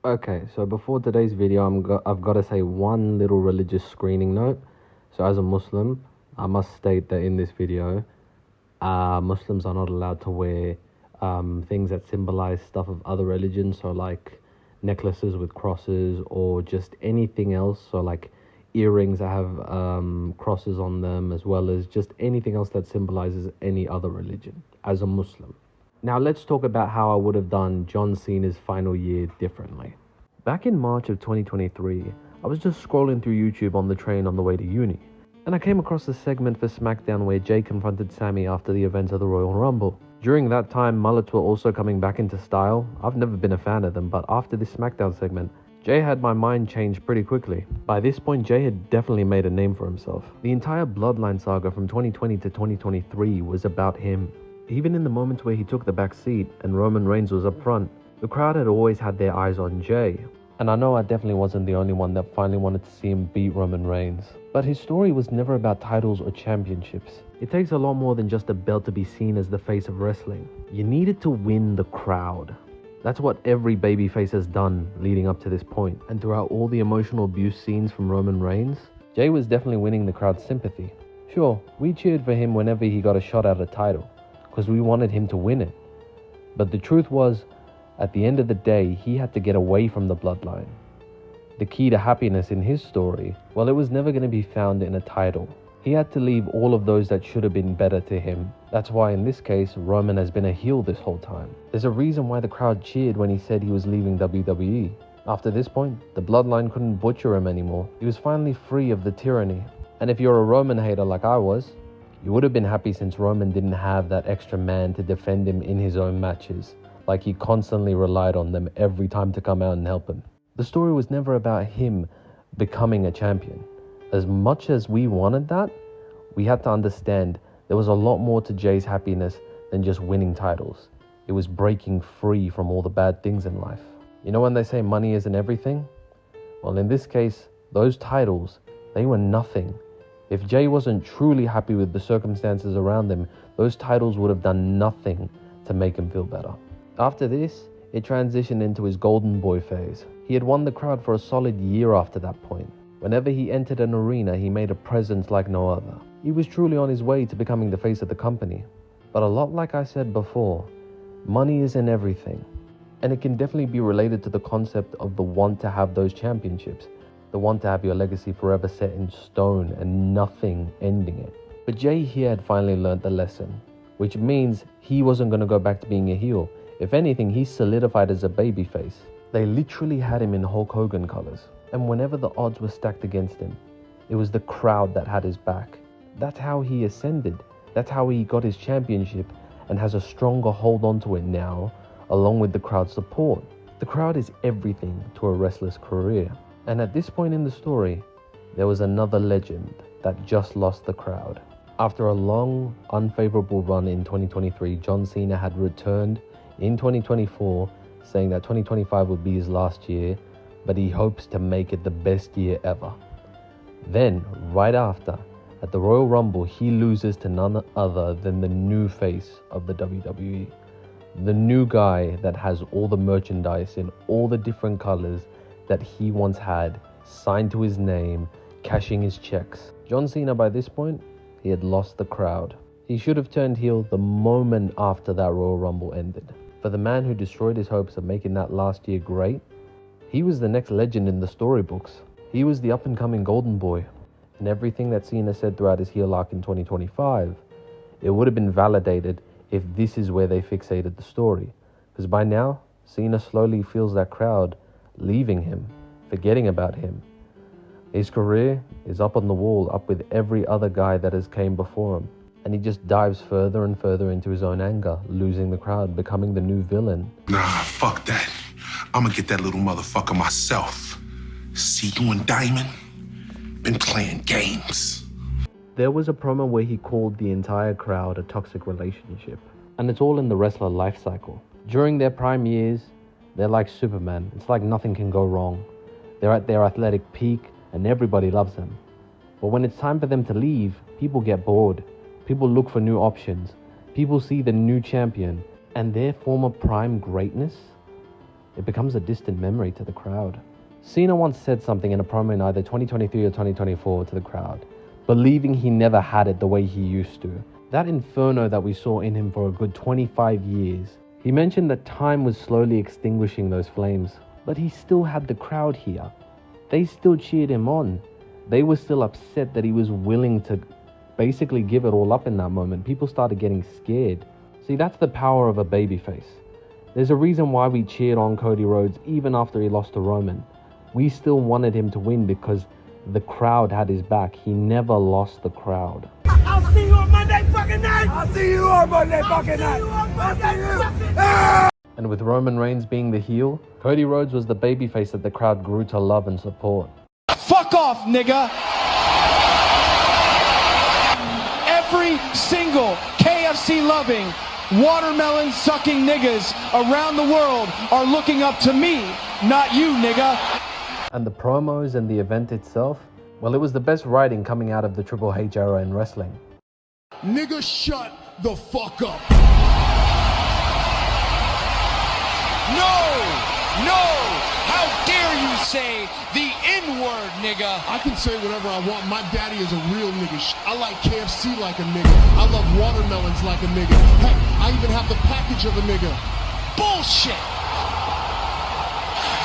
Okay, so before today's video, I've got to say one little religious screening note. So as a Muslim, I must state that in this video, Muslims are not allowed to wear things that symbolize stuff of other religions. So like necklaces with crosses or just anything else. So like earrings that have crosses on them, as well as just anything else that symbolizes any other religion as a Muslim. Now let's talk about how I would have done John Cena's final year differently. Back in March of 2023, I was just scrolling through YouTube on the train on the way to uni, and I came across a segment for SmackDown where Jey confronted Sami after the events of the Royal Rumble. During that time, mullets were also coming back into style. I've never been a fan of them, but after this SmackDown segment, Jey had my mind changed pretty quickly. By this point, Jey had definitely made a name for himself. The entire Bloodline saga from 2020 to 2023 was about him. Even in the moments where he took the back seat and Roman Reigns was up front, the crowd had always had their eyes on Jey. And I know I definitely wasn't the only one that finally wanted to see him beat Roman Reigns. But his story was never about titles or championships. It takes a lot more than just a belt to be seen as the face of wrestling. You needed to win the crowd. That's what every babyface has done leading up to this point. And throughout all the emotional abuse scenes from Roman Reigns, Jey was definitely winning the crowd's sympathy. Sure, we cheered for him whenever he got a shot at a title, because we wanted him to win it. But the truth was, at the end of the day, he had to get away from the bloodline. The key to happiness in his story, well, it was never going to be found in a title. He had to leave all of those that should have been better to him. That's why in this case, Roman has been a heel this whole time. There's a reason why the crowd cheered when he said he was leaving WWE. After this point, the bloodline couldn't butcher him anymore. He was finally free of the tyranny. And if you're a Roman hater like I was, you would have been happy since Roman didn't have that extra man to defend him in his own matches, like he constantly relied on them every time to come out and help him. The story was never about him becoming a champion. As much as we wanted that, we had to understand there was a lot more to Jey's happiness than just winning titles. It was breaking free from all the bad things in life. You know when they say money isn't everything? Well, in this case, those titles, they were nothing. If Jey wasn't truly happy with the circumstances around him, those titles would have done nothing to make him feel better. After this, it transitioned into his golden boy phase. He had won the crowd for a solid year after that point. Whenever he entered an arena, he made a presence like no other. He was truly on his way to becoming the face of the company. But a lot like I said before, money isn't everything. And it can definitely be related to the concept of the want to have those championships. The want to have your legacy forever set in stone and nothing ending it. But Jey here had finally learned the lesson, which means he wasn't going to go back to being a heel. If anything, he solidified as a babyface. They literally had him in Hulk Hogan colors. And whenever the odds were stacked against him, it was the crowd that had his back. That's how he ascended. That's how he got his championship and has a stronger hold onto it now, along with the crowd's support. The crowd is everything to a wrestler's career. And at this point in the story, there was another legend that just lost the crowd. After a long, unfavorable run in 2023, John Cena had returned in 2024, saying that 2025 would be his last year, but he hopes to make it the best year ever. Then, right after, at the Royal Rumble, he loses to none other than the new face of the WWE. The new guy that has all the merchandise in all the different colors that he once had, signed to his name, cashing his checks. John Cena, by this point, he had lost the crowd. He should have turned heel the moment after that Royal Rumble ended. For the man who destroyed his hopes of making that last year great, he was the next legend in the storybooks. He was the up-and-coming golden boy. And everything that Cena said throughout his heel arc in 2025, it would have been validated if this is where they fixated the story. Because by now, Cena slowly feels that crowd leaving him, forgetting about him. His career is up on the wall, up with every other guy that has came before him. And he just dives further and further into his own anger, losing the crowd, becoming the new villain. Nah, fuck that. I'm gonna get that little motherfucker myself. See you and Diamond? Been playing games. There was a promo where he called the entire crowd a toxic relationship. And it's all in the wrestler life cycle. During their prime years, they're like Superman. It's like nothing can go wrong. They're at their athletic peak and everybody loves them. But when it's time for them to leave, people get bored. People look for new options. People see the new champion and their former prime greatness it becomes a distant memory to the crowd. Cena once said something in a promo in either 2023 or 2024 to the crowd, believing he never had it the way he used to. That inferno that we saw in him for a good 25 years. He mentioned that time was slowly extinguishing those flames, but he still had the crowd here. They still cheered him on. They were still upset that he was willing to basically give it all up in that moment. People started getting scared. See, that's the power of a babyface. There's a reason why we cheered on Cody Rhodes even after he lost to Roman. We still wanted him to win because the crowd had his back. He never lost the crowd. I'll see you on Monday fucking night! I'll see you on Monday fucking night! And with Roman Reigns being the heel, Cody Rhodes was the babyface that the crowd grew to love and support. Fuck off, nigga! Every single KFC-loving, watermelon-sucking niggas around the world are looking up to me, not you, nigga. And the promos and the event itself, well, it was the best writing coming out of the Triple H era in wrestling. Nigga, shut the fuck up. No! How dare you say the N-word, nigga? I can say whatever I want. My daddy is a real nigga. I like KFC like a nigga. I love watermelons like a nigga. Heck, I even have the package of a nigga. Bullshit!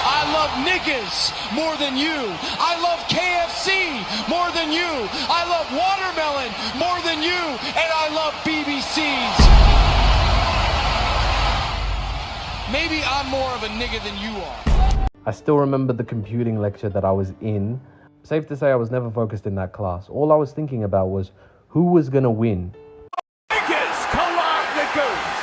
I love niggas more than you. I love KFC more than you. I love watermelon more than you. And I love BBCs. Maybe I'm more of a nigga than you are. I still remember the computing lecture that I was in. Safe to say I was never focused in that class. All I was thinking about was who was going to win. Niggas, collide the ghost.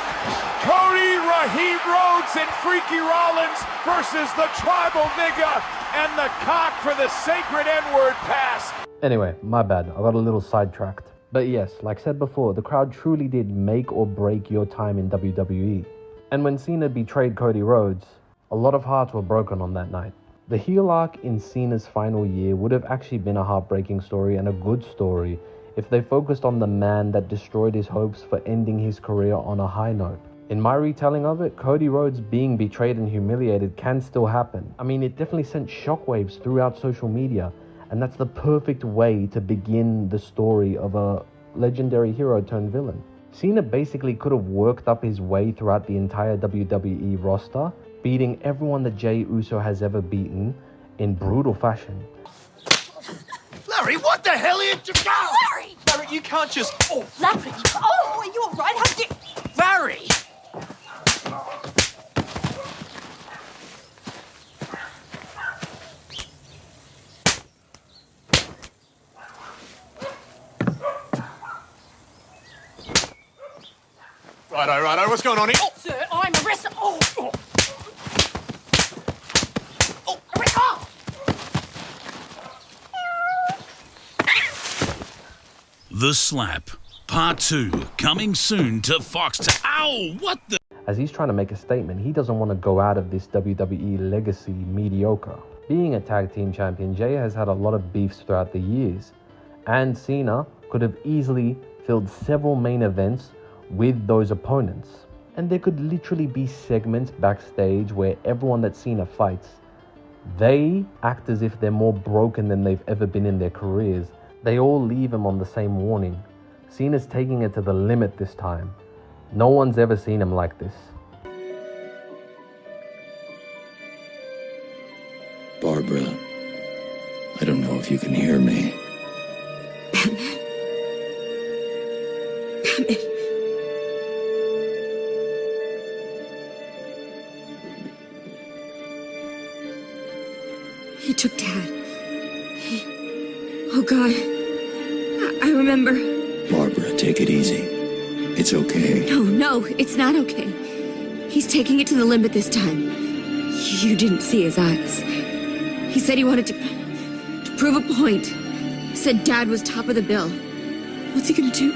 Cody, Raheem Rhodes, and Freaky Rollins versus the tribal nigga and the cock for the sacred N-word pass. Anyway, my bad. I got a little sidetracked. But yes, like said before, the crowd truly did make or break your time in WWE. And when Cena betrayed Cody Rhodes, a lot of hearts were broken on that night. The heel arc in Cena's final year would have actually been a heartbreaking story and a good story if they focused on the man that destroyed his hopes for ending his career on a high note. In my retelling of it, Cody Rhodes being betrayed and humiliated can still happen. I mean, it definitely sent shockwaves throughout social media, and that's the perfect way to begin the story of a legendary hero turned villain. Cena basically could have worked up his way throughout the entire WWE roster, beating everyone that Jey Uso has ever beaten in brutal fashion. Larry, what the hell are you doing? Larry! Larry, you can't just... Oh, Larry! Oh, are you all right? How dare... Larry! Righto, what's going on here? Oh, sir, I'm arrested. Oh! Arrest! Oh! The Slap, Part 2, coming soon to Fox. Ow, what the? As he's trying to make a statement, he doesn't want to go out of this WWE legacy mediocre. Being a tag team champion, Jey has had a lot of beefs throughout the years, and Cena could have easily filled several main events with those opponents. And there could literally be segments backstage where everyone that Cena fights, they act as if they're more broken than they've ever been in their careers. They all leave him on the same warning. Cena's taking it to the limit this time. No one's ever seen him like this. Barbara, I don't know if you can hear me. He took Dad. Oh, God. I remember. Barbara, take it easy. It's okay. No, it's not okay. He's taking it to the limit this time. You didn't see his eyes. He said he wanted to prove a point. Said Dad was top of the bill. What's he gonna do?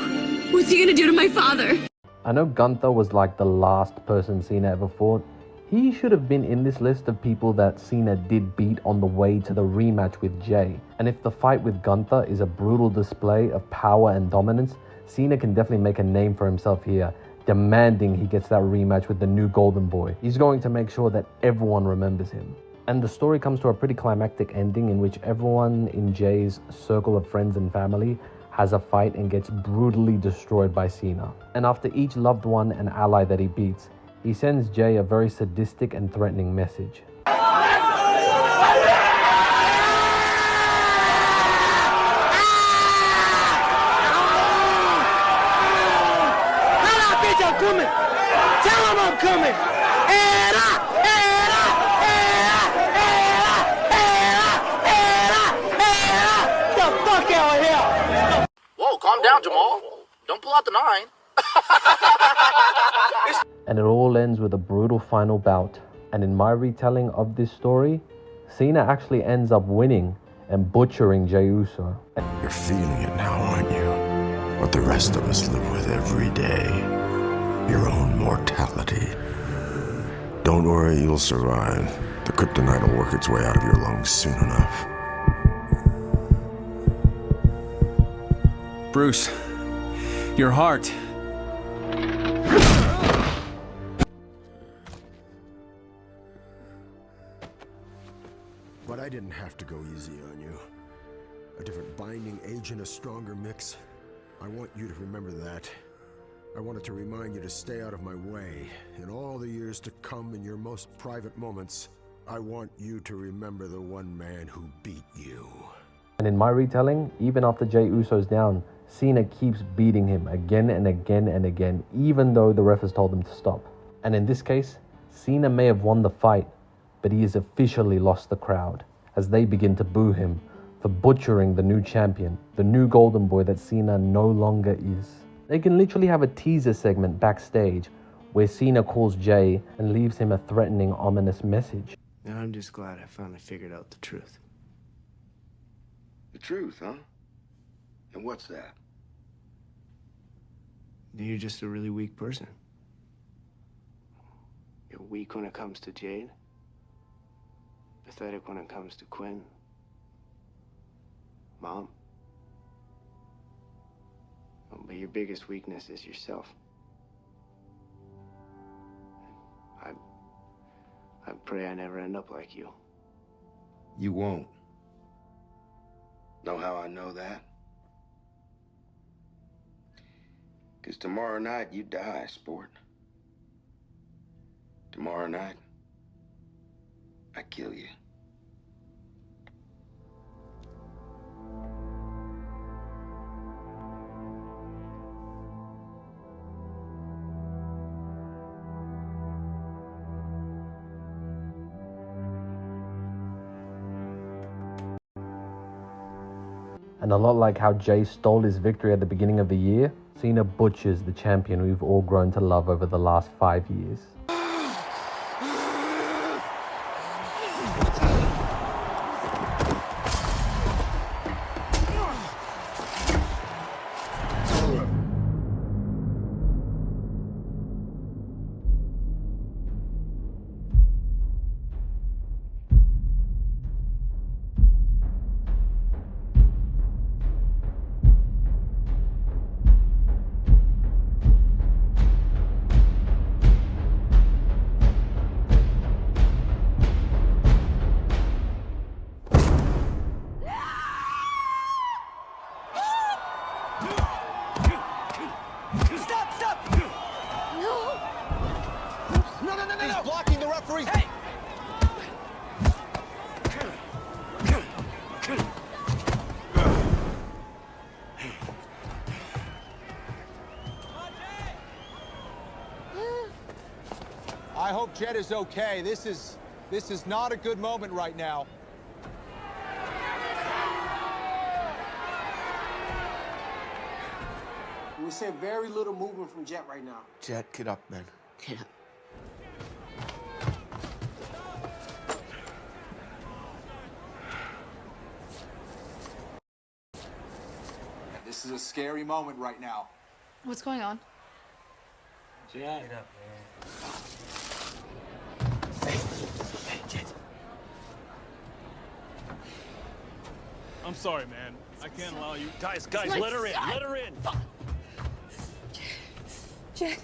What's he gonna do to my father? I know Gunther was like the last person Cena ever fought. He should have been in this list of people that Cena did beat on the way to the rematch with Jey. And if the fight with Gunther is a brutal display of power and dominance, Cena can definitely make a name for himself here. demanding he gets that rematch with the new Golden Boy. He's going to make sure that everyone remembers him. And the story comes to a pretty climactic ending in which everyone in Jey's circle of friends and family has a fight and gets brutally destroyed by Cena. And after each loved one and ally that he beats, he sends Jey a very sadistic and threatening message. I'm coming! Tell him I'm coming! Get the fuck out of here! Whoa, calm down, Jamal. Don't pull out the 9. And it all ends with a brutal final bout. And in my retelling of this story, Cena actually ends up winning and butchering Jey Uso. You're feeling it now, aren't you? What the rest of us live with every day. Your own mortality. Don't worry, you'll survive. The kryptonite will work its way out of your lungs soon enough. Bruce, your heart. But I didn't have to go easy on you. A different binding agent, a stronger mix. I want you to remember that. I wanted to remind you to stay out of my way. In all the years to come, in your most private moments, I want you to remember the one man who beat you. And in my retelling, even after Jey Uso's down, Cena keeps beating him again and again and again, even though the ref has told him to stop. And in this case, Cena may have won the fight, but he has officially lost the crowd, as they begin to boo him for butchering the new champion, the new Golden Boy that Cena no longer is. They can literally have a teaser segment backstage where Cena calls Jey and leaves him a threatening, ominous message. And I'm just glad I finally figured out the truth. The truth, huh? And what's that? You're just a really weak person. You're weak when it comes to Jade. Pathetic when it comes to Quinn. Mom. But your biggest weakness is yourself. I pray I never end up like you. You won't. Know how I know that? 'Cause tomorrow night you die, sport. Tomorrow night, I kill you. And a lot like how Jey stole his victory at the beginning of the year, Cena butchers the champion we've all grown to love over the last 5 years. He's blocking the referee. Hey! I hope Jed is okay. This is not a good moment right now. We see very little movement from Jet right now. Jet, get up, man. Get up. This is a scary moment right now. What's going on? Jet. Get up, man. Hey, Jet. I'm sorry, man. I can't allow you. Guys, let her in. Let her in. Jet,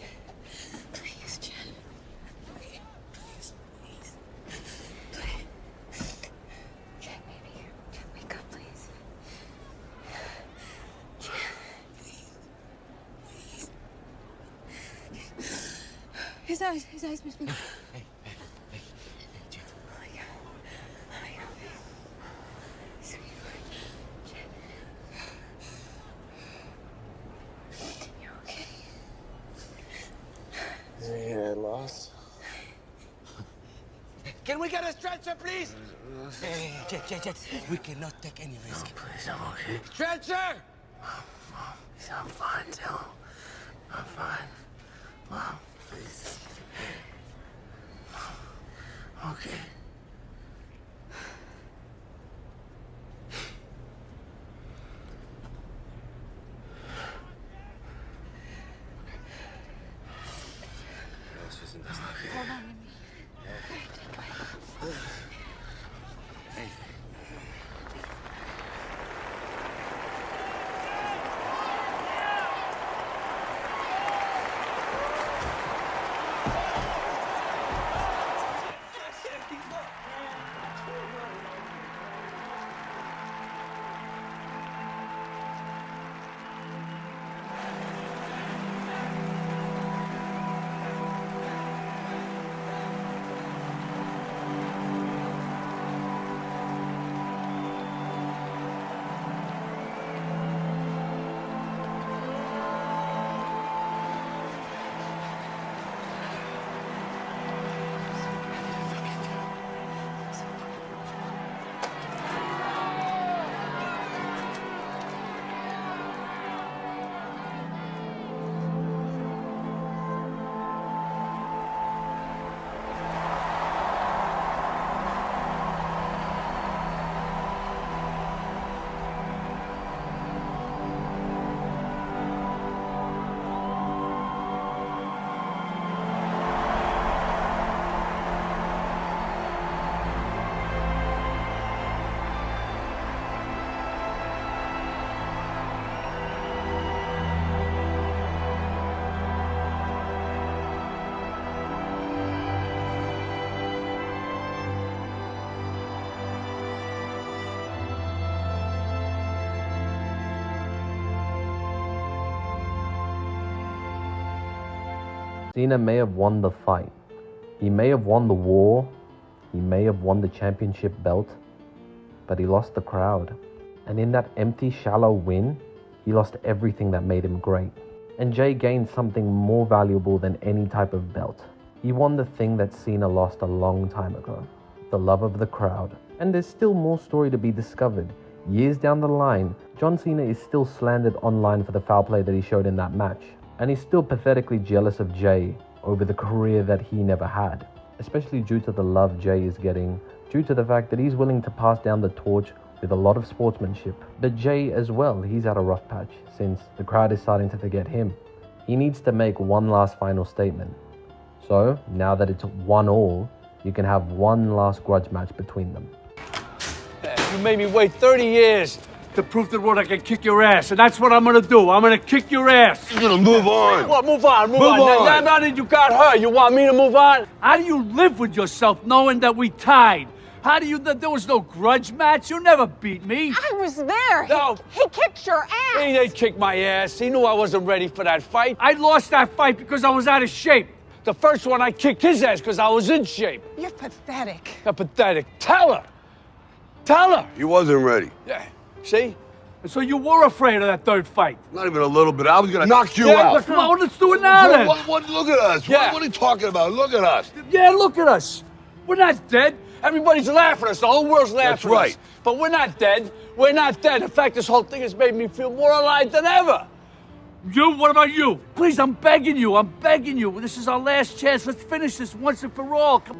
His eyes must be... Hey. Yeah, lost. Can we get a stretcher, please? Hey, Jet. We cannot take any risk. No, please, I'm okay. Stretcher! Mom, I'm fine, tell him. I'm fine. Mom, please. Mom, okay. Hold on. Cena may have won the fight. He may have won the war. He may have won the championship belt. But he lost the crowd. And in that empty, shallow win, he lost everything that made him great. And Jey gained something more valuable than any type of belt. He won the thing that Cena lost a long time ago. The love of the crowd. And there's still more story to be discovered. Years down the line, John Cena is still slandered online for the foul play that he showed in that match. And he's still pathetically jealous of Jey over the career that he never had. Especially due to the love Jey is getting, due to the fact that he's willing to pass down the torch with a lot of sportsmanship. But Jey as well, he's had a rough patch since the crowd is starting to forget him. He needs to make one last final statement. So, now that it's 1-1, you can have one last grudge match between them. You made me wait 30 years to prove to the world I can kick your ass, and that's what I'm gonna do. I'm gonna kick your ass. You're gonna move on. What, move on? Now that you got hurt, you want me to move on? How do you live with yourself knowing that we tied? How do you, that there was no grudge match? You never beat me. I was there. No. He kicked your ass. He didn't kick my ass. He knew I wasn't ready for that fight. I lost that fight because I was out of shape. The first one, I kicked his ass because I was in shape. You're pathetic. You're pathetic. Tell her. Tell her. He wasn't ready. Yeah. See? So you were afraid of that third fight? Not even a little bit. I was gonna knock you out. Well, let's do it now then. Look at us. Yeah. What are you talking about? Look at us. Yeah, look at us. We're not dead. Everybody's laughing at us. The whole world's laughing That's right. at us. But we're not dead. We're not dead. In fact, this whole thing has made me feel more alive than ever. You? What about you? Please, I'm begging you. I'm begging you. This is our last chance. Let's finish this once and for all. Come